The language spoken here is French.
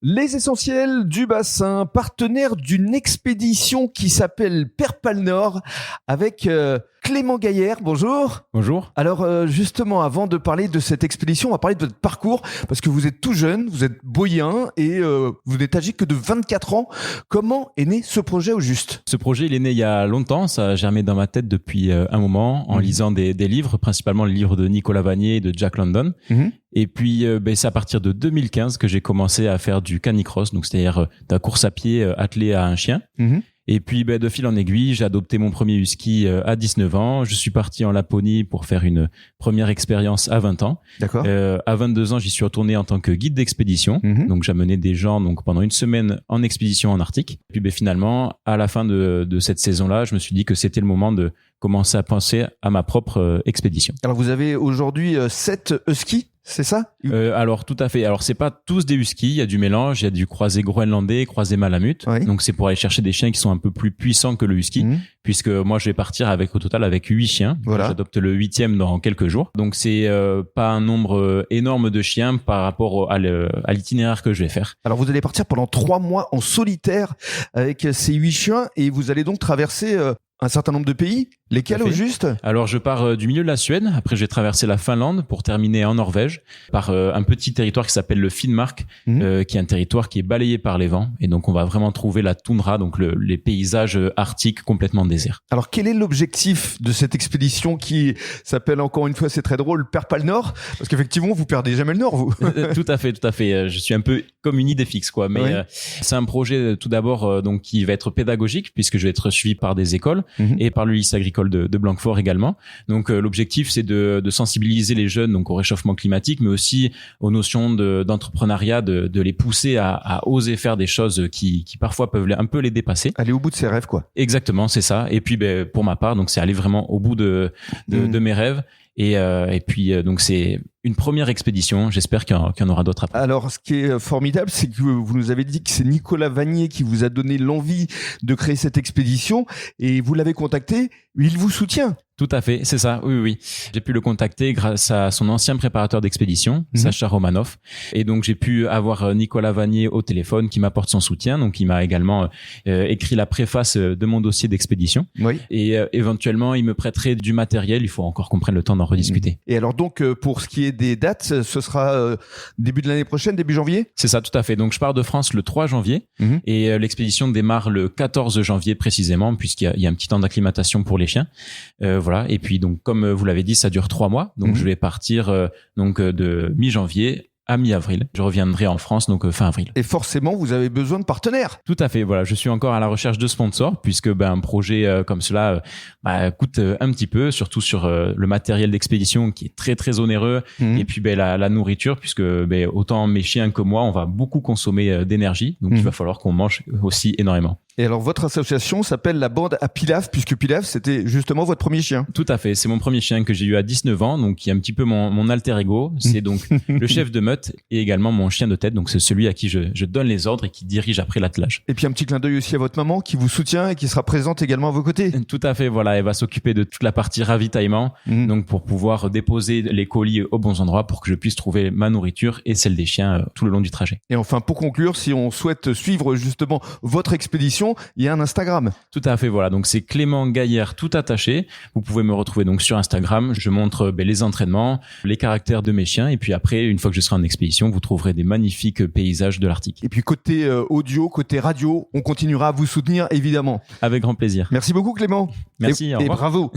Les essentiels du bassin, partenaire d'une expédition qui s'appelle Perpal Nord avec Clément Gaillère. Bonjour. Bonjour. Alors justement, avant de parler de cette expédition, on va parler de votre parcours parce que vous êtes tout jeune, vous êtes boyen et vous n'êtes âgé que de 24 ans. Comment est né ce projet au juste ? Ce projet, il est né il y a longtemps. Ça a germé dans ma tête depuis un moment en lisant des livres, principalement les livres de Nicolas Vanier et de Jack London. Et puis, c'est à partir de 2015 que j'ai commencé à faire du canicross, donc c'est-à-dire de la course à pied attelée à un chien. Et puis, de fil en aiguille, j'ai adopté mon premier husky à 19 ans. Je suis parti en Laponie pour faire une première expérience à 20 ans. D'accord. À 22 ans, j'y suis retourné en tant que guide d'expédition. Donc, j'amenais des gens pendant une semaine en expédition en Arctique. Et puis, finalement, à la fin de cette saison-là, je me suis dit que c'était le moment de commencer à penser à ma propre expédition. Alors, vous avez aujourd'hui 7 huskies ? C'est ça ? Alors tout à fait. Alors c'est pas tous des huskies, il y a du mélange, il y a du croisé groenlandais, croisé malamute. Oui. Donc c'est pour aller chercher des chiens qui sont un peu plus puissants que le husky, puisque moi je vais partir au total avec 8 chiens. Voilà. J'adopte le 8e dans quelques jours. Donc c'est pas un nombre énorme de chiens par rapport à l'itinéraire que je vais faire. Alors vous allez partir pendant 3 mois en solitaire avec ces 8 chiens et vous allez donc traverser un certain nombre de pays. Lesquels au juste ? Alors je pars du milieu de la Suède, après je vais traverser la Finlande pour terminer en Norvège par un petit territoire qui s'appelle le Finnmark, qui est un territoire qui est balayé par les vents, et donc on va vraiment trouver la toundra, donc les paysages arctiques complètement déserts. Alors quel est l'objectif de cette expédition qui s'appelle, encore une fois, c'est très drôle, Perpal Nord ? Parce qu'effectivement vous perdez jamais le Nord, vous. Tout à fait. Je suis un peu comme une idée fixe, quoi. Mais oui. C'est un projet tout d'abord donc qui va être pédagogique, puisque je vais être suivi par des écoles et par le lycée agricole de Blanquefort également. Donc l'objectif c'est de sensibiliser les jeunes donc au réchauffement climatique, mais aussi aux notions d'entrepreneuriat, de les pousser à oser faire des choses qui parfois peuvent un peu les dépasser. Aller au bout de ses rêves, quoi. Exactement, c'est ça. Et puis pour ma part, donc c'est aller vraiment au bout de mes rêves. Et puis donc c'est une première expédition. J'espère qu'il y en aura d'autres après. Alors, ce qui est formidable, c'est que vous nous avez dit que c'est Nicolas Vanier qui vous a donné l'envie de créer cette expédition et vous l'avez contacté. Il vous soutient. Tout à fait, c'est ça. Oui. J'ai pu le contacter grâce à son ancien préparateur d'expédition, Sacha Romanov. Et donc, j'ai pu avoir Nicolas Vanier au téléphone qui m'apporte son soutien. Donc, il m'a également écrit la préface de mon dossier d'expédition. Oui. Et éventuellement, il me prêterait du matériel. Il faut encore qu'on prenne le temps d'en rediscuter. Et alors donc, pour ce qui est des dates, ce sera début de l'année prochaine, début janvier ? C'est ça, tout à fait. Donc, je pars de France le 3 janvier et l'expédition démarre le 14 janvier précisément, puisqu'il y a un petit temps d'acclimatation pour les chiens. Voilà. Et puis, donc, comme vous l'avez dit, ça dure 3 mois. Donc, je vais partir de mi-janvier à mi-avril. Je reviendrai en France donc fin avril. Et forcément, vous avez besoin de partenaires. Tout à fait. Voilà, je suis encore à la recherche de sponsors puisque un projet comme cela coûte un petit peu, surtout sur le matériel d'expédition qui est très très onéreux et puis la nourriture puisque autant mes chiens que moi, on va beaucoup consommer d'énergie. Donc il va falloir qu'on mange aussi énormément. Et alors, votre association s'appelle la Bande à Pilaf, puisque Pilaf, c'était justement votre premier chien. Tout à fait. C'est mon premier chien que j'ai eu à 19 ans, donc qui est un petit peu mon alter ego. C'est donc le chef de meute et également mon chien de tête. Donc, c'est celui à qui je donne les ordres et qui dirige après l'attelage. Et puis, un petit clin d'œil aussi à votre maman qui vous soutient et qui sera présente également à vos côtés. Tout à fait. Voilà. Elle va s'occuper de toute la partie ravitaillement. Donc, pour pouvoir déposer les colis aux bons endroits pour que je puisse trouver ma nourriture et celle des chiens tout le long du trajet. Et enfin, pour conclure, si on souhaite suivre justement votre expédition, il y a un Instagram. Tout à fait, voilà. Donc c'est Clément Gaillère tout attaché. Vous pouvez me retrouver donc sur Instagram. Je montre les entraînements, les caractères de mes chiens. Et puis après, une fois que je serai en expédition, vous trouverez des magnifiques paysages de l'Arctique. Et puis côté audio, côté radio, on continuera à vous soutenir évidemment. Avec grand plaisir. Merci beaucoup Clément. Merci, au revoir. Et bravo.